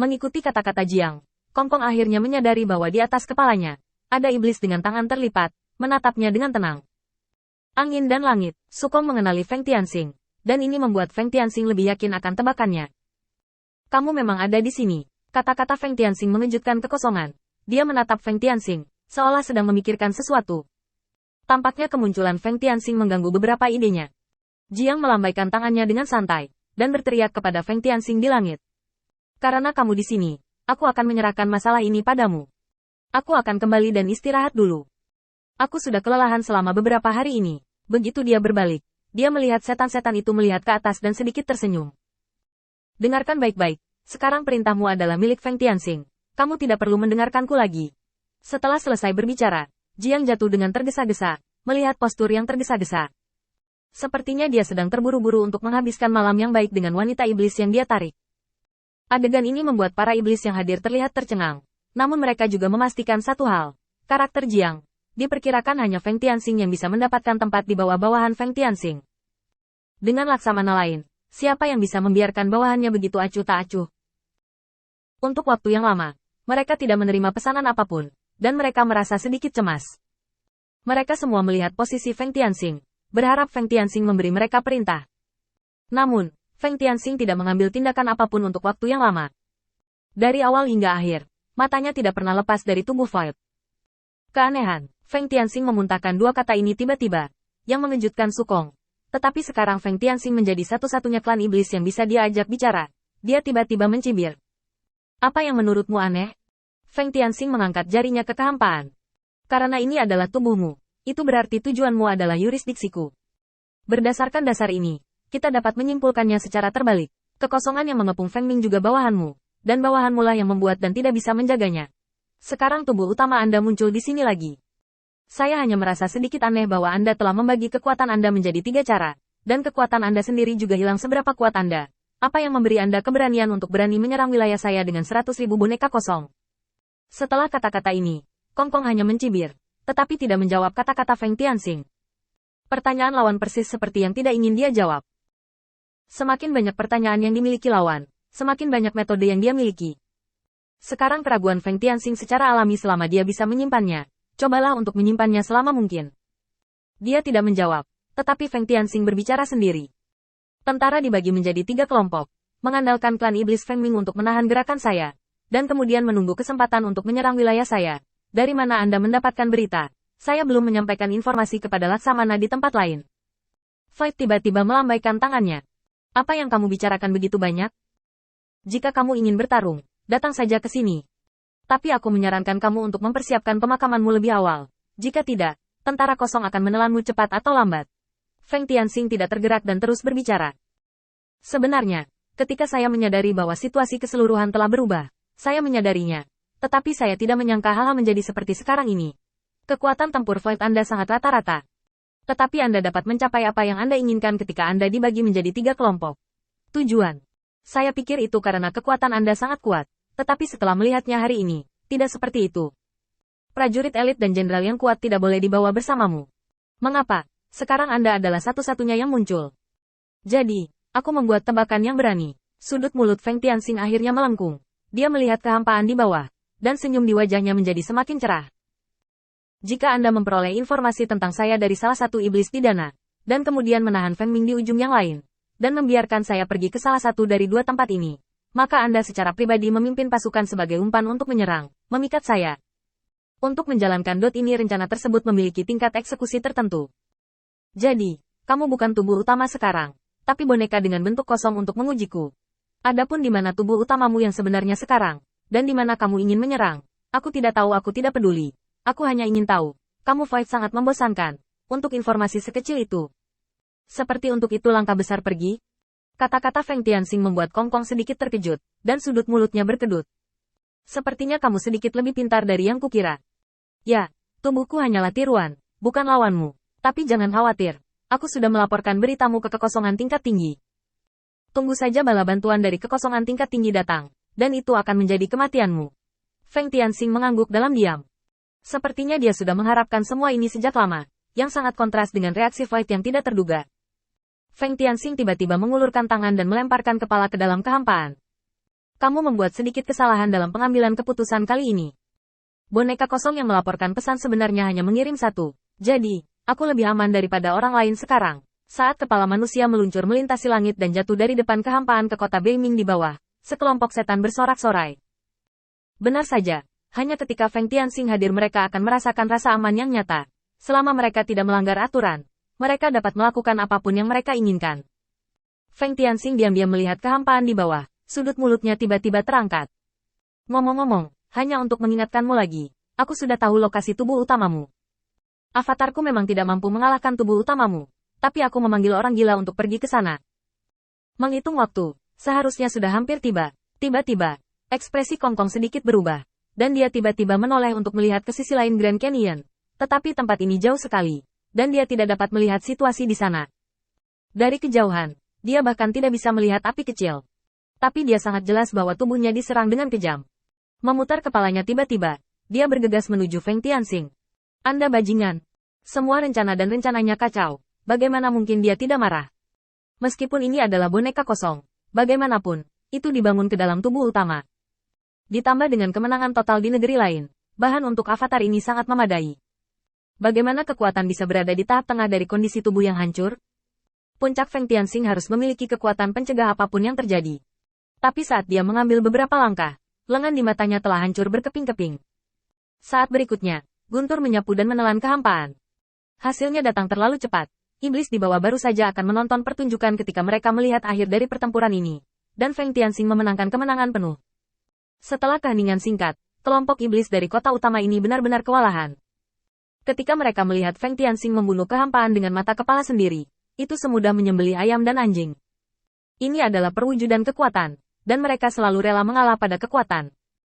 Mengikuti kata-kata Jiang, Kong Kong akhirnya menyadari bahwa di atas kepalanya, ada iblis dengan tangan terlipat, menatapnya dengan tenang. Angin dan langit, Sukong mengenali Feng Tianxing, dan ini membuat Feng Tianxing lebih yakin akan tebakannya. Kamu memang ada di sini. Kata-kata Feng Tianxing mengejutkan kekosongan. Dia menatap Feng Tianxing, seolah sedang memikirkan sesuatu. Tampaknya kemunculan Feng Tianxing mengganggu beberapa idenya. Jiang melambaikan tangannya dengan santai, dan berteriak kepada Feng Tianxing di langit. Karena kamu di sini, aku akan menyerahkan masalah ini padamu. Aku akan kembali dan istirahat dulu. Aku sudah kelelahan selama beberapa hari ini. Begitu dia berbalik, dia melihat setan-setan itu melihat ke atas dan sedikit tersenyum. Dengarkan baik-baik. Sekarang perintahmu adalah milik Feng Tianxing. Kamu tidak perlu mendengarkanku lagi. Setelah selesai berbicara, Jiang jatuh dengan tergesa-gesa, melihat postur yang tergesa-gesa. Sepertinya dia sedang terburu-buru untuk menghabiskan malam yang baik dengan wanita iblis yang dia tarik. Adegan ini membuat para iblis yang hadir terlihat tercengang. Namun mereka juga memastikan satu hal. Karakter Jiang, diperkirakan hanya Feng Tianxing yang bisa mendapatkan tempat di bawah-bawahan Feng Tianxing. Dengan laksamana lain, siapa yang bisa membiarkan bawahannya begitu acuh tak acuh? Untuk waktu yang lama, mereka tidak menerima pesanan apapun, dan mereka merasa sedikit cemas. Mereka semua melihat posisi Feng Tianxing, berharap Feng Tianxing memberi mereka perintah. Namun, Feng Tianxing tidak mengambil tindakan apapun untuk waktu yang lama. Dari awal hingga akhir, matanya tidak pernah lepas dari tubuh Void. Keanehan, Feng Tianxing memuntahkan dua kata ini tiba-tiba, yang mengejutkan Sukong. Tetapi sekarang Feng Tianxing menjadi satu-satunya klan iblis yang bisa dia ajak bicara. Dia tiba-tiba mencibir. Apa yang menurutmu aneh? Feng Tianxing mengangkat jarinya ke kehampaan. Karena ini adalah tubuhmu, itu berarti tujuanmu adalah yurisdiksiku. Berdasarkan dasar ini, kita dapat menyimpulkannya secara terbalik. Kekosongan yang mengepung Feng Ming juga bawahanmu, dan bawahanmu lah yang membuat dan tidak bisa menjaganya. Sekarang tubuh utama Anda muncul di sini lagi. Saya hanya merasa sedikit aneh bahwa Anda telah membagi kekuatan Anda menjadi 3 cara, dan kekuatan Anda sendiri juga hilang seberapa kuat Anda. Apa yang memberi Anda keberanian untuk berani menyerang wilayah saya dengan 100.000 boneka kosong? Setelah kata-kata ini, Kong Kong hanya mencibir, tetapi tidak menjawab kata-kata Feng Tianxing. Pertanyaan lawan persis seperti yang tidak ingin dia jawab. Semakin banyak pertanyaan yang dimiliki lawan, semakin banyak metode yang dia miliki. Sekarang keraguan Feng Tianxing secara alami selama dia bisa menyimpannya. Cobalah untuk menyimpannya selama mungkin. Dia tidak menjawab, tetapi Feng Tianxing berbicara sendiri. Tentara dibagi menjadi 3 kelompok, mengandalkan klan iblis Feng Ming untuk menahan gerakan saya, dan kemudian menunggu kesempatan untuk menyerang wilayah saya. Dari mana Anda mendapatkan berita? Saya belum menyampaikan informasi kepada Laksamana di tempat lain. Void tiba-tiba melambaikan tangannya. Apa yang kamu bicarakan begitu banyak? Jika kamu ingin bertarung, datang saja ke sini. Tapi aku menyarankan kamu untuk mempersiapkan pemakamanmu lebih awal. Jika tidak, tentara kosong akan menelanmu cepat atau lambat. Feng Tianxing tidak tergerak dan terus berbicara. Sebenarnya, ketika saya menyadari bahwa situasi keseluruhan telah berubah, saya menyadarinya. Tetapi saya tidak menyangka hal-hal menjadi seperti sekarang ini. Kekuatan tempur Void Anda sangat rata-rata. Tetapi Anda dapat mencapai apa yang Anda inginkan ketika Anda dibagi menjadi 3 kelompok. Tujuan. Saya pikir itu karena kekuatan Anda sangat kuat. Tetapi setelah melihatnya hari ini, tidak seperti itu. Prajurit elit dan jenderal yang kuat tidak boleh dibawa bersamamu. Mengapa? Sekarang Anda adalah satu-satunya yang muncul. Jadi, aku membuat tebakan yang berani. Sudut mulut Feng Tianxing akhirnya melengkung. Dia melihat kehampaan di bawah, dan senyum di wajahnya menjadi semakin cerah. Jika Anda memperoleh informasi tentang saya dari salah satu iblis di dana, dan kemudian menahan Feng Ming di ujung yang lain, dan membiarkan saya pergi ke salah satu dari 2 tempat ini, maka Anda secara pribadi memimpin pasukan sebagai umpan untuk menyerang, memikat saya. Untuk menjalankan ini rencana tersebut memiliki tingkat eksekusi tertentu. Jadi, kamu bukan tubuh utama sekarang, tapi boneka dengan bentuk kosong untuk mengujiku. Adapun di mana tubuh utamamu yang sebenarnya sekarang, dan di mana kamu ingin menyerang, aku tidak tahu, aku tidak peduli. Aku hanya ingin tahu, kamu Void sangat membosankan, untuk informasi sekecil itu. Seperti untuk itu langkah besar pergi? Kata-kata Feng Tianxing membuat Kong Kong sedikit terkejut, dan sudut mulutnya berkedut. Sepertinya kamu sedikit lebih pintar dari yang kukira. Ya, tubuhku hanyalah tiruan, bukan lawanmu. Tapi jangan khawatir, aku sudah melaporkan beritamu ke kekosongan tingkat tinggi. Tunggu saja bala bantuan dari kekosongan tingkat tinggi datang, dan itu akan menjadi kematianmu. Feng Tianxing mengangguk dalam diam. Sepertinya dia sudah mengharapkan semua ini sejak lama, yang sangat kontras dengan reaksi Void yang tidak terduga. Feng Tianxing tiba-tiba mengulurkan tangan dan melemparkan kepala ke dalam kehampaan. Kamu membuat sedikit kesalahan dalam pengambilan keputusan kali ini. Boneka kosong yang melaporkan pesan sebenarnya hanya mengirim satu. Jadi, aku lebih aman daripada orang lain sekarang. Saat kepala manusia meluncur melintasi langit dan jatuh dari depan kehampaan ke kota Beiming di bawah, sekelompok setan bersorak-sorai. Benar saja, hanya ketika Feng Tianxing hadir mereka akan merasakan rasa aman yang nyata. Selama mereka tidak melanggar aturan, mereka dapat melakukan apapun yang mereka inginkan. Feng Tianxing diam-diam melihat kehampaan di bawah, sudut mulutnya tiba-tiba terangkat. Ngomong-ngomong, hanya untuk mengingatkanmu lagi, aku sudah tahu lokasi tubuh utamamu. Avatarku memang tidak mampu mengalahkan tubuh utamamu, tapi aku memanggil orang gila untuk pergi ke sana. Menghitung waktu, seharusnya sudah hampir tiba. Tiba-tiba, ekspresi Kongkong sedikit berubah, dan dia tiba-tiba menoleh untuk melihat ke sisi lain Grand Canyon. Tetapi tempat ini jauh sekali, dan dia tidak dapat melihat situasi di sana. Dari kejauhan, dia bahkan tidak bisa melihat api kecil. Tapi dia sangat jelas bahwa tubuhnya diserang dengan kejam. Memutar kepalanya tiba-tiba, dia bergegas menuju Feng Tianxing. Anda bajingan. Semua rencana dan rencananya kacau. Bagaimana mungkin dia tidak marah? Meskipun ini adalah boneka kosong, bagaimanapun, itu dibangun ke dalam tubuh utama. Ditambah dengan kemenangan total di negeri lain, bahan untuk avatar ini sangat memadai. Bagaimana kekuatan bisa berada di tahap tengah dari kondisi tubuh yang hancur? Puncak Feng Tianxing harus memiliki kekuatan pencegah apapun yang terjadi. Tapi saat dia mengambil beberapa langkah, lengan di matanya telah hancur berkeping-keping. Saat berikutnya, guntur menyapu dan menelan kehampaan. Hasilnya datang terlalu cepat. Iblis di bawah baru saja akan menonton pertunjukan ketika mereka melihat akhir dari pertempuran ini. Dan Feng Tianxing memenangkan kemenangan penuh. Setelah keheningan singkat, kelompok iblis dari kota utama ini benar-benar kewalahan. Ketika mereka melihat Feng Tianxing membunuh kehampaan dengan mata kepala sendiri, itu semudah menyembelih ayam dan anjing. Ini adalah perwujudan kekuatan, dan mereka selalu rela mengalah pada kekuatan.